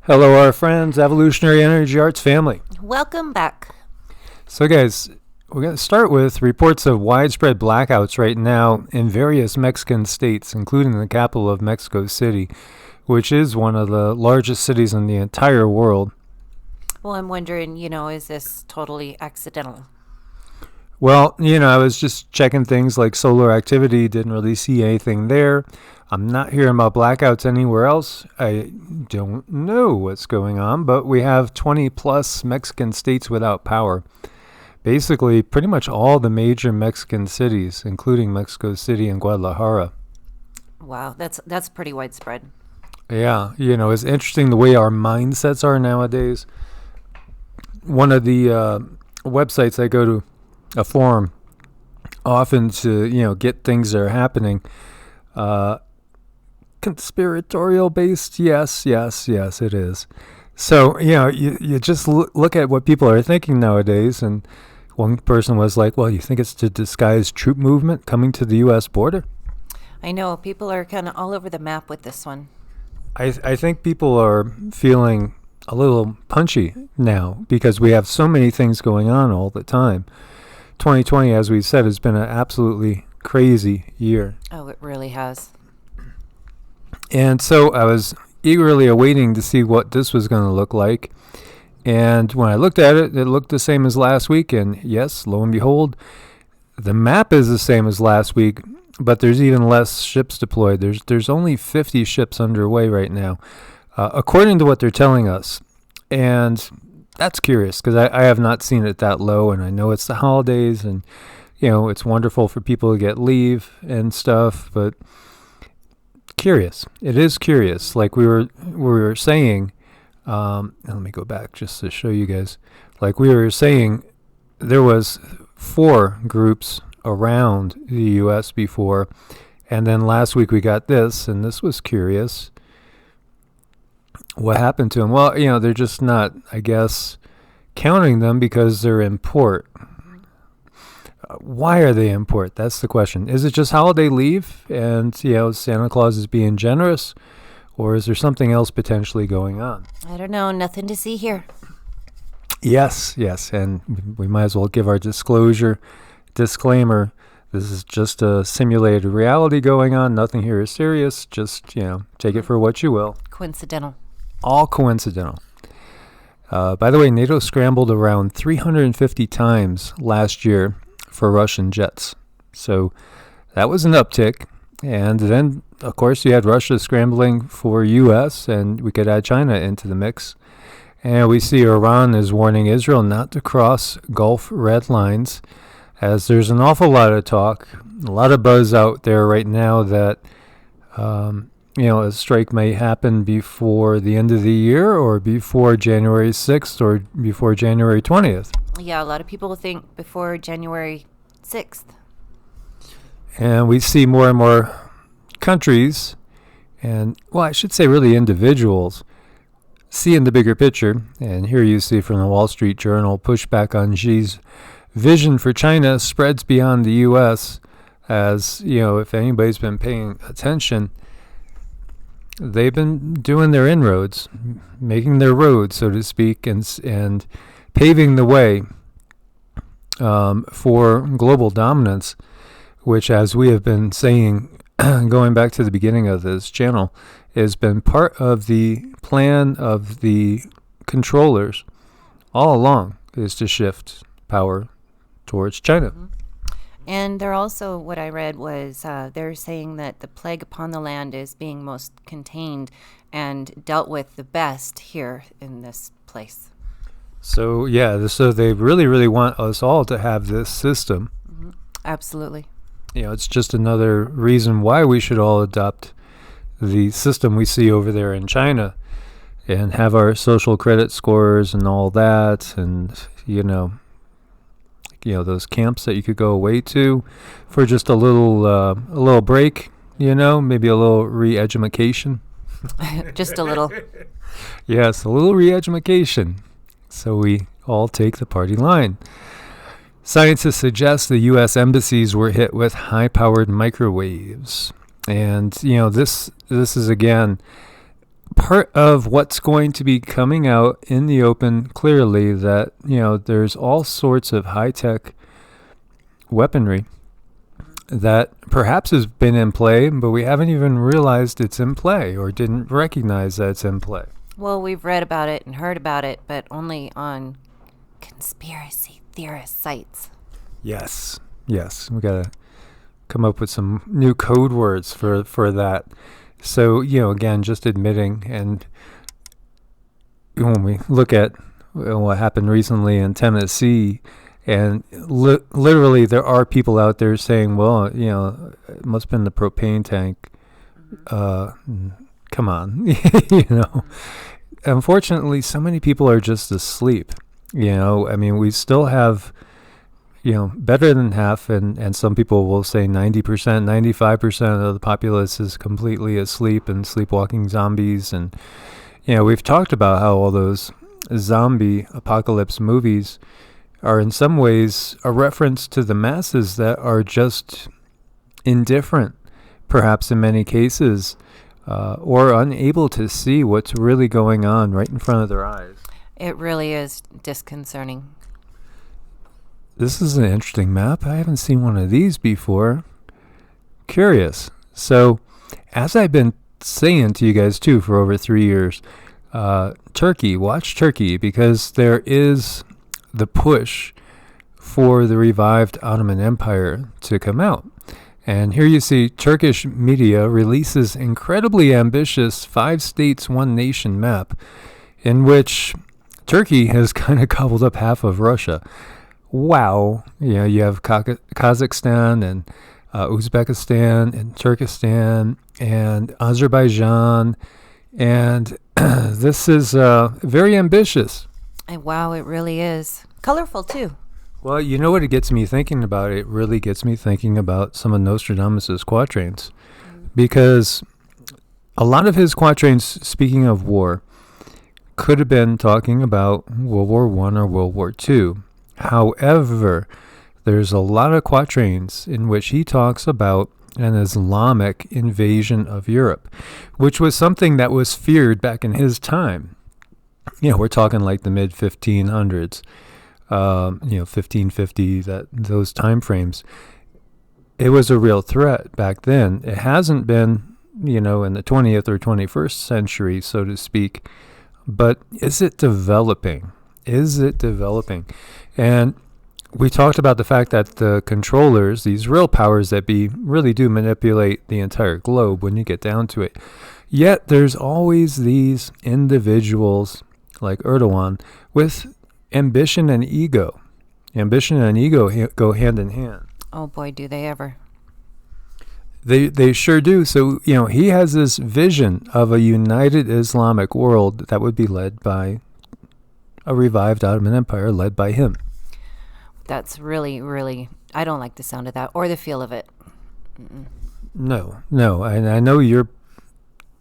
Hello, our friends, Evolutionary Energy Arts family. Welcome back. So, guys, we're going to start with reports of widespread blackouts right now in various Mexican states, including the capital of Mexico City, which is one of the largest cities in the entire world. Well, I'm wondering, is this totally accidental? Well, I was just checking things like solar activity, didn't really see anything there. I'm not hearing about blackouts anywhere else. I don't know what's going on, but we have 20 plus Mexican states without power. Basically, pretty much all the major Mexican cities, including Mexico City and Guadalajara. Wow, that's pretty widespread. Yeah, it's interesting the way our mindsets are nowadays. One of the websites I go to, a forum, often to, get things that are happening, conspiratorial based, yes it is. So you just look at what people are thinking nowadays, and one person was like, well, you think it's to disguise troop movement coming to the U.S. border? I know people are kind of all over the map with this one. I think people are feeling a little punchy now because we have so many things going on all the time. 2020, as we said, has been an absolutely crazy year. Oh, it really has. And so I was eagerly awaiting to see what this was going to look like. And when I looked at it, it looked the same as last week. And yes, lo and behold, the map is the same as last week, but there's even less ships deployed. There's only 50 ships underway right now, according to what they're telling us. And that's curious because I have not seen it that low. And I know it's the holidays and, it's wonderful for people to get leave and stuff, but curious. It is curious. Like we were saying, let me go back just to show you guys. Like we were saying, there was 4 groups around the U.S. before, and then last week we got this, and this was curious. What happened to them? Well, they're just not, I guess, counting them because they're in port. Why are they in port? That's the question. Is it just holiday leave and, Santa Claus is being generous? Or is there something else potentially going on? I don't know. Nothing to see here. Yes. And we might as well give our disclaimer. This is just a simulated reality going on. Nothing here is serious. Just, take it for what you will. Coincidental. All coincidental. By the way, NATO scrambled around 350 times last year for Russian jets. So that was an uptick. And then, of course, you had Russia scrambling for U.S., and we could add China into the mix. And we see Iran is warning Israel not to cross Gulf red lines, as there's an awful lot of talk, a lot of buzz out there right now that, a strike may happen before the end of the year or before January 6th or before January 20th. Yeah, a lot of people think before January 6th. And we see more and more countries, and, well, I should say really individuals, seeing the bigger picture. And here you see from the Wall Street Journal, pushback on Xi's vision for China spreads beyond the U.S. As, if anybody's been paying attention, they've been doing their inroads, making their road, so to speak, and paving the way for global dominance, which, as we have been saying, going back to the beginning of this channel, has been part of the plan of the controllers all along, is to shift power towards China. Mm-hmm. And they're also, what I read was, they're saying that the plague upon the land is being most contained and dealt with the best here in this place. So, so they really, really want us all to have this system. Mm-hmm. Absolutely. It's just another reason why we should all adopt the system we see over there in China and have our social credit scores and all that, and, those camps that you could go away to for just a little break, maybe a little re-education. Just a little. Yes, a little re-education. So we all take the party line. Scientists suggest the U.S. embassies were hit with high-powered microwaves. And, this is, again, part of what's going to be coming out in the open clearly, that, there's all sorts of high-tech weaponry that perhaps has been in play, but we haven't even realized it's in play or didn't recognize that it's in play. Well, we've read about it and heard about it, but only on conspiracy theorist sites. Yes. We got to come up with some new code words for that. So, again, just admitting, and when we look at what happened recently in Tennessee, and literally there are people out there saying, well, it must have been the propane tank. Come on, Unfortunately, so many people are just asleep. We still have, better than half, and some people will say 90%, 95% of the populace is completely asleep and sleepwalking zombies. And, we've talked about how all those zombie apocalypse movies are in some ways a reference to the masses that are just indifferent, perhaps in many cases, or unable to see what's really going on right in front of their eyes. It really is disconcerting. This is an interesting map. I haven't seen one of these before. Curious. So, as I've been saying to you guys too for over 3 years, Turkey, watch Turkey, because there is the push for the revived Ottoman Empire to come out. And here you see Turkish media releases incredibly ambitious 5 states, 1 nation map, in which Turkey has kind of gobbled up half of Russia. Wow. You have Kazakhstan and Uzbekistan and Turkestan and Azerbaijan, and this is very ambitious. Wow, it really is. Colorful, too. Well, you know what it gets me thinking about? It really gets me thinking about some of Nostradamus' quatrains. Because a lot of his quatrains, speaking of war, could have been talking about World War I or World War II. However, there's a lot of quatrains in which he talks about an Islamic invasion of Europe, which was something that was feared back in his time. We're talking like the mid-1500s, 1550, those time frames. It was a real threat back then. It hasn't been, in the 20th or 21st century, so to speak. But is it developing? And we talked about the fact that the controllers, these real powers that be, really do manipulate the entire globe when you get down to it. Yet there's always these individuals like Erdogan with ambition and ego. Ambition and ego go hand in hand. Oh boy, do they ever. They sure do. So, he has this vision of a united Islamic world that would be led by a revived Ottoman Empire led by him. That's really, really, I don't like the sound of that or the feel of it. No. And I know you're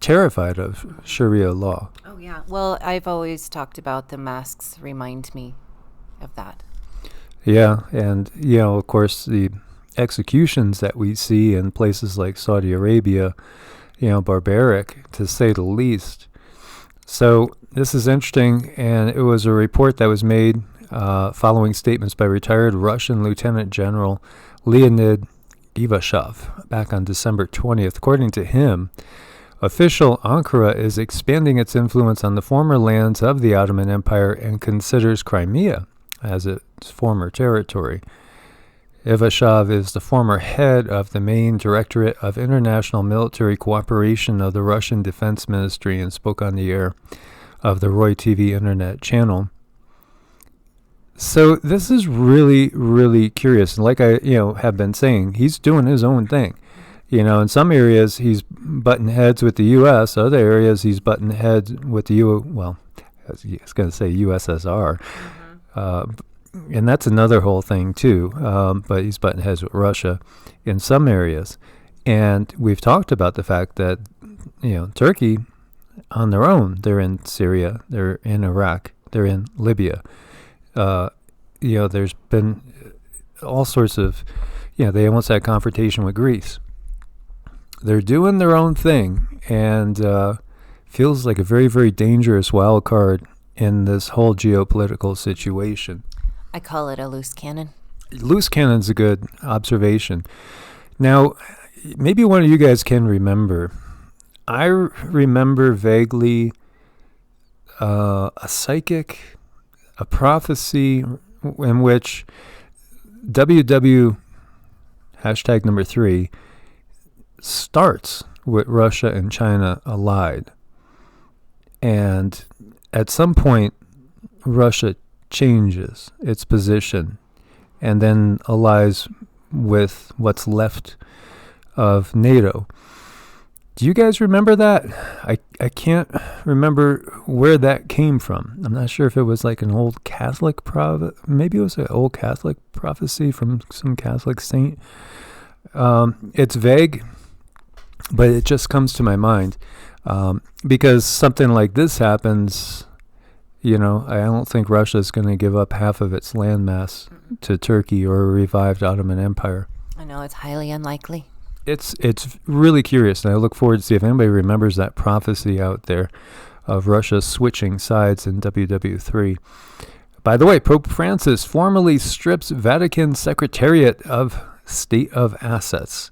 terrified of Sharia law. Oh, yeah. Well, I've always talked about the masks remind me of that. Yeah. And, of course, the executions that we see in places like Saudi Arabia, barbaric, to say the least. So this is interesting, and it was a report that was made following statements by retired Russian Lieutenant General Leonid Ivashov back on December 20th. According to him, official Ankara is expanding its influence on the former lands of the Ottoman Empire and considers Crimea as its former territory. Ivashov is the former head of the main Directorate of International Military Cooperation of the Russian Defense Ministry and spoke on the air of the Roy TV internet channel. So this is really, really curious. And like I, have been saying, he's doing his own thing. In some areas he's butting heads with the U.S. Other areas he's butting heads with the I was going to say USSR. And that's another whole thing too. But he's butting heads with Russia in some areas. And we've talked about the fact that, Turkey on their own, they're in Syria, they're in Iraq, they're in Libya. There's been all sorts of, they almost had confrontation with Greece. They're doing their own thing and feels like a very, very dangerous wild card in this whole geopolitical situation. I call it a loose cannon. Loose cannon's a good observation. Now, maybe one of you guys can remember. I remember vaguely a psychic, a prophecy in which WW #3 starts with Russia and China allied. And at some point, Russia changes its position and then allies with what's left of NATO. Do you guys remember that? I can't remember where that came from. I'm not sure if it was like an old Catholic maybe it was an old Catholic prophecy from some Catholic saint. It's vague, but it just comes to my mind. Because something like this happens, I don't think Russia's going to give up half of its landmass to Turkey or a revived Ottoman Empire. I know, it's highly unlikely. It's really curious, and I look forward to see if anybody remembers that prophecy out there of Russia switching sides in WW3. By the way, Pope Francis formally strips Vatican Secretariat of State of Assets.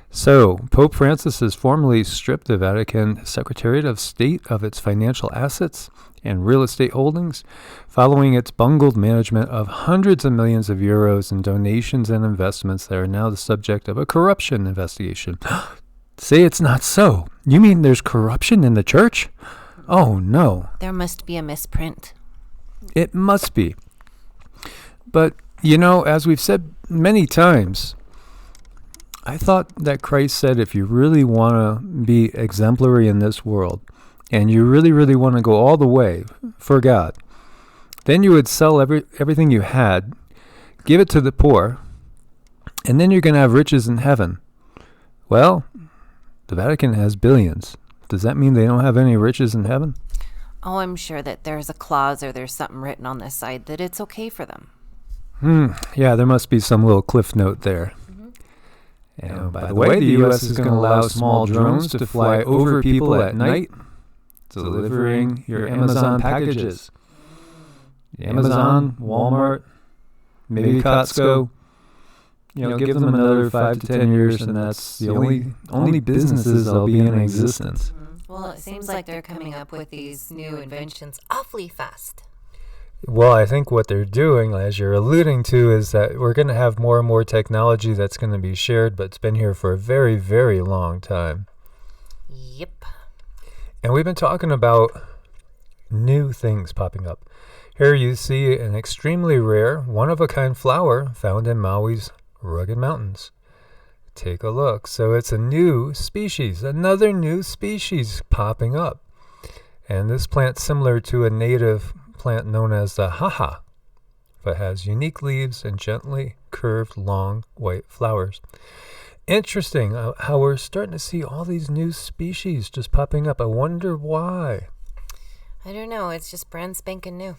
So, Pope Francis has formally stripped the Vatican Secretariat of State of its financial assets and real estate holdings, following its bungled management of hundreds of millions of euros in donations and investments that are now the subject of a corruption investigation. Say it's not so. You mean there's corruption in the church? Oh, no. There must be a misprint. It must be. But, as we've said many times, I thought that Christ said if you really want to be exemplary in this world, and you really, really want to go all the way for God, then you would sell everything you had, give it to the poor, and then you're going to have riches in heaven. Well, the Vatican has billions. Does that mean they don't have any riches in heaven? Oh, I'm sure that there's a clause or there's something written on the side that it's okay for them. Yeah, there must be some little cliff note there. And by the way, the U.S. is going to allow small drones to fly over people at night, delivering your Amazon packages. Amazon, Walmart, maybe Costco. Give them another 5 to 10 years, and that's the only businesses that'll be in existence. Well, it seems like they're coming up with these new inventions awfully fast. Well, I think what they're doing, as you're alluding to, is that we're going to have more and more technology that's going to be shared, but it's been here for a very, very long time. Yep. And we've been talking about new things popping up. Here you see an extremely rare, one-of-a-kind flower found in Maui's rugged mountains. Take a look. So it's a new species, another new species popping up. And this plant's similar to a native plant known as the haha, but has unique leaves and gently curved long white flowers. Interesting how we're starting to see all these new species just popping up. I wonder why. I don't know. It's just brand spanking new.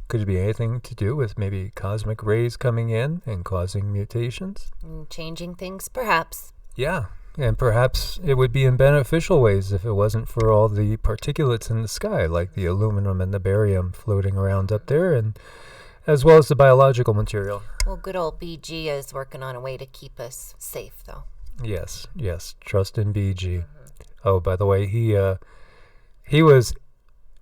Could it be anything to do with maybe cosmic rays coming in and causing mutations? Changing things, perhaps. Yeah, and perhaps it would be in beneficial ways if it wasn't for all the particulates in the sky, like the aluminum and the barium floating around up there, and as well as the biological material. Well, good old BG is working on a way to keep us safe, though. Yes. Trust in BG. Oh, by the way, he was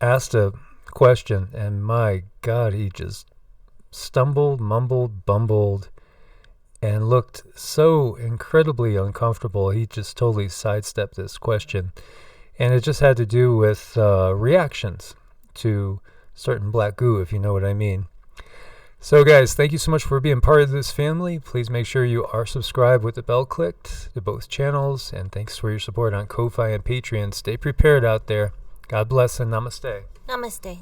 asked a question, and my God, he just stumbled, mumbled, bumbled, and looked so incredibly uncomfortable. He just totally sidestepped this question. And it just had to do with reactions to certain black goo, if you know what I mean. So guys, thank you so much for being part of this family. Please make sure you are subscribed with the bell clicked to both channels. And thanks for your support on Ko-Fi and Patreon. Stay prepared out there. God bless and namaste. Namaste.